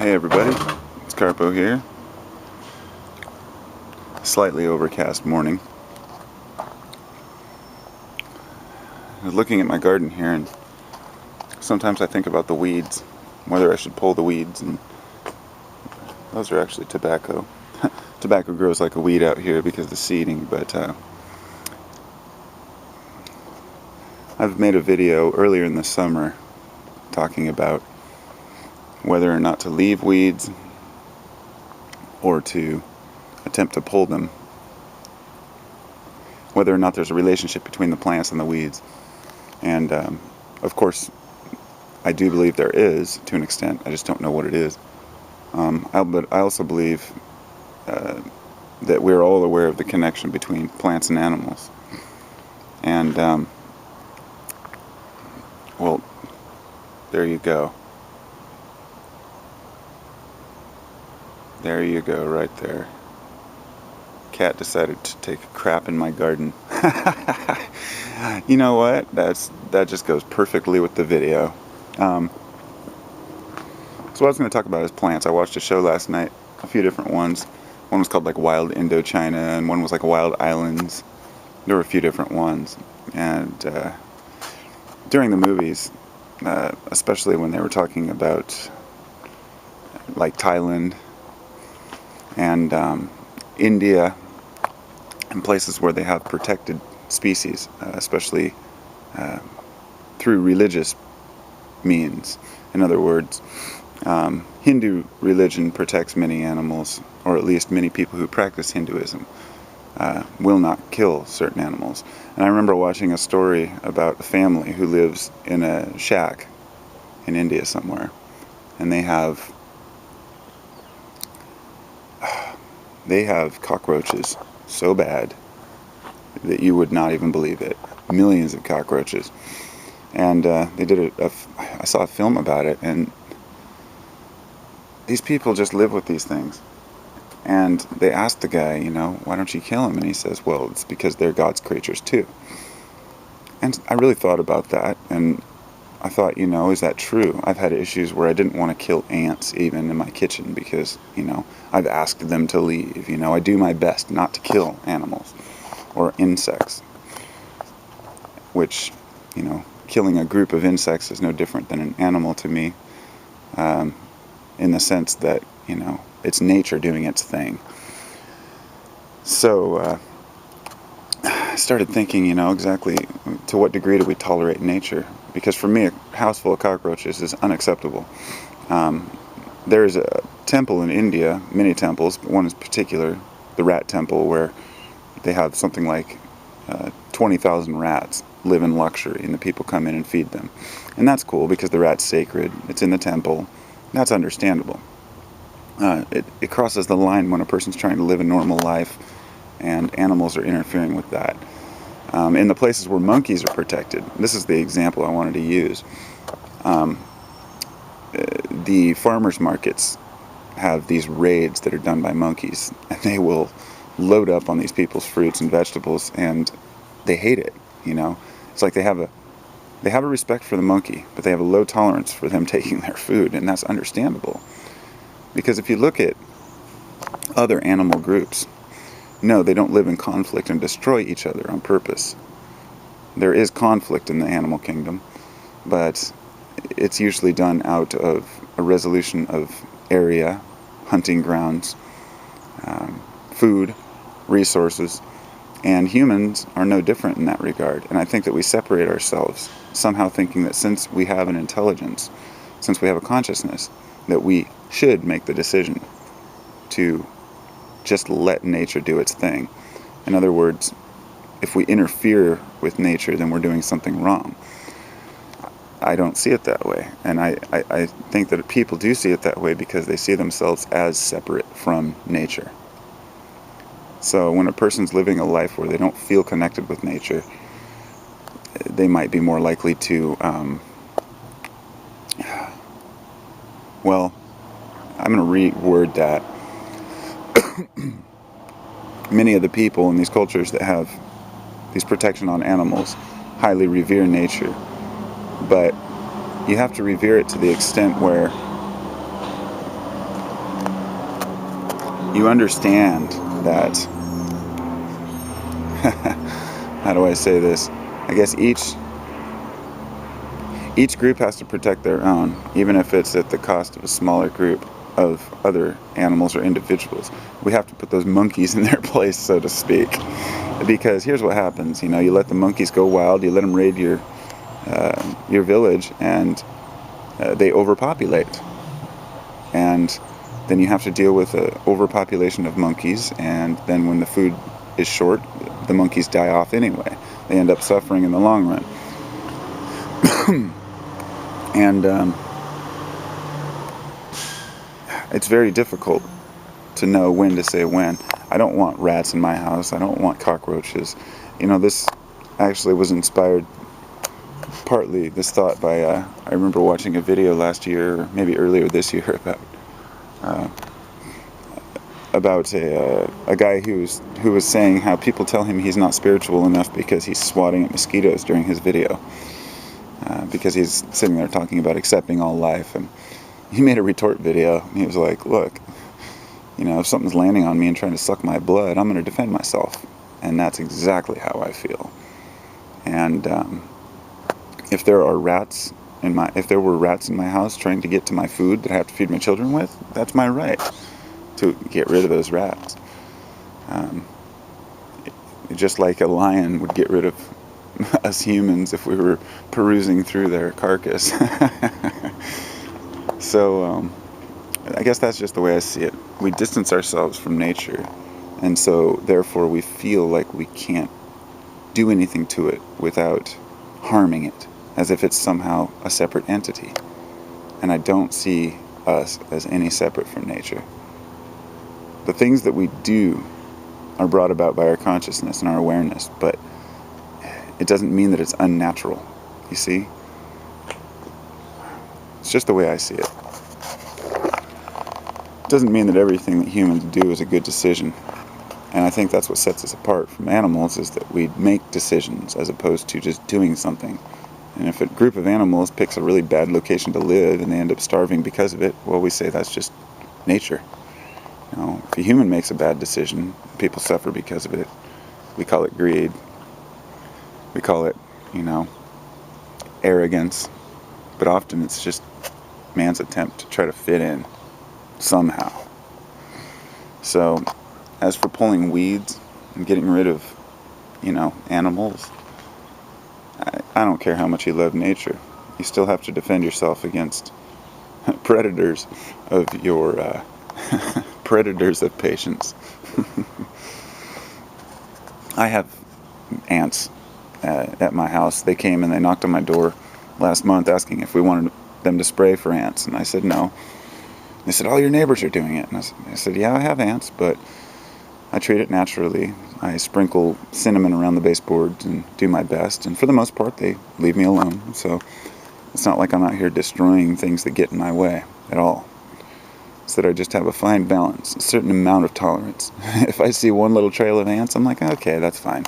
Hey everybody, it's Carpo here. Slightly overcast morning. I was looking at my garden here, and sometimes I think about the weeds, whether I should pull the weeds, and those are actually tobacco. Tobacco grows like a weed out here because of the seeding, but I've made a video earlier in the summer talking about whether or not to leave weeds or to attempt to pull them, whether or not there's a relationship between the plants and the weeds. And of course, I do believe there is, to an extent. I just don't know what it is. But I also believe that we're all aware of the connection between plants and animals. And, well, there you go. There you go, right there. Cat decided to take a crap in my garden. You know what? That just goes perfectly with the video. So what I was going to talk about is plants. I watched a show last night, a few different ones. One was called like Wild Indochina, and one was like Wild Islands. There were a few different ones. And during the movies, especially when they were talking about like Thailand and India and places where they have protected species, especially through religious means. In other words, Hindu religion protects many animals, or at least many people who practice Hinduism will not kill certain animals. And I remember watching a story about a family who lives in a shack in India somewhere, and they have cockroaches so bad that you would not even believe it. Millions of cockroaches. And they did I saw a film about it, and these people just live with these things. And they asked the guy, why don't you kill them? And he says, well, it's because they're God's creatures too. And I really thought about that, and I thought, is that true? I've had issues where I didn't want to kill ants even in my kitchen because, I've asked them to leave. I do my best not to kill animals or insects, which, killing a group of insects is no different than an animal to me, in the sense that, it's nature doing its thing. So I started thinking, exactly to what degree do we tolerate nature? Because for me, a house full of cockroaches is unacceptable. There's a temple in India, many temples, but one in particular, the rat temple, where they have something like 20,000 rats live in luxury, and the people come in and feed them. And that's cool because the rat's sacred. It's in the temple. That's understandable. It crosses the line when a person's trying to live a normal life and animals are interfering with that. In the places where monkeys are protected, this is the example I wanted to use. The farmers markets have these raids that are done by monkeys, and they will load up on these people's fruits and vegetables, and they hate it. It's like they have a respect for the monkey, but they have a low tolerance for them taking their food, and that's understandable. Because if you look at other animal groups, no, they don't live in conflict and destroy each other on purpose. There is conflict in the animal kingdom, but it's usually done out of a resolution of area, hunting grounds, food, resources, and humans are no different in that regard. And I think that we separate ourselves, somehow thinking that since we have an intelligence, since we have a consciousness, that we should make the decision to just let nature do its thing. In other words, if we interfere with nature, then we're doing something wrong. I don't see it that way. And I think that people do see it that way because they see themselves as separate from nature. So when a person's living a life where they don't feel connected with nature, they might be more likely to, well, I'm going to reword that. Many of the people in these cultures that have these protection on animals highly revere nature, but you have to revere it to the extent where you understand that, how do I say this? I guess each group has to protect their own, even if it's at the cost of a smaller group of other animals or individuals. We have to put those monkeys in their place, so to speak. Because here's what happens, you let the monkeys go wild, you let them raid your village, and they overpopulate. And then you have to deal with an overpopulation of monkeys, and then when the food is short, the monkeys die off anyway. They end up suffering in the long run. And it's very difficult to know when to say when. I don't want rats in my house. I don't want cockroaches. This actually was inspired partly, this thought, by I remember watching a video last year, or maybe earlier this year, about a guy who was saying how people tell him he's not spiritual enough because he's swatting at mosquitoes during his video, because he's sitting there talking about accepting all life. And he made a retort video. He was like, look, if something's landing on me and trying to suck my blood, I'm going to defend myself. And that's exactly how I feel. And if there were rats in my house trying to get to my food that I have to feed my children with, that's my right to get rid of those rats. Just like a lion would get rid of us humans if we were perusing through their carcass. So I guess that's just the way I see it. We distance ourselves from nature, and so therefore we feel like we can't do anything to it without harming it, as if it's somehow a separate entity. And I don't see us as any separate from nature. The things that we do are brought about by our consciousness and our awareness, but it doesn't mean that it's unnatural. You see? It's just the way I see it. It doesn't mean that everything that humans do is a good decision. And I think that's what sets us apart from animals, is that we make decisions as opposed to just doing something. And if a group of animals picks a really bad location to live and they end up starving because of it, well, we say that's just nature. If a human makes a bad decision, people suffer because of it. We call it greed. We call it, arrogance. But often it's just man's attempt to try to fit in somehow. So, as for pulling weeds and getting rid of, animals, I don't care how much you love nature. You still have to defend yourself against predators of your predators of patience. I have ants at my house. They came and they knocked on my door last month asking if we wanted them to spray for ants, and I said no. They said, all your neighbors are doing it. And I said, yeah, I have ants, but I treat it naturally. I sprinkle cinnamon around the baseboards and do my best, and for the most part they leave me alone. So it's not like I'm out here destroying things that get in my way at all. It's that I just have a fine balance, a certain amount of tolerance. If I see one little trail of ants, I'm like, okay, that's fine.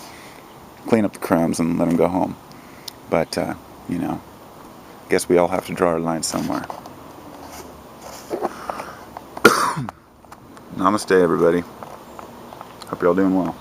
Clean up the crumbs and let them go home. But, guess we all have to draw our line somewhere. Namaste, everybody. Hope you're all doing well.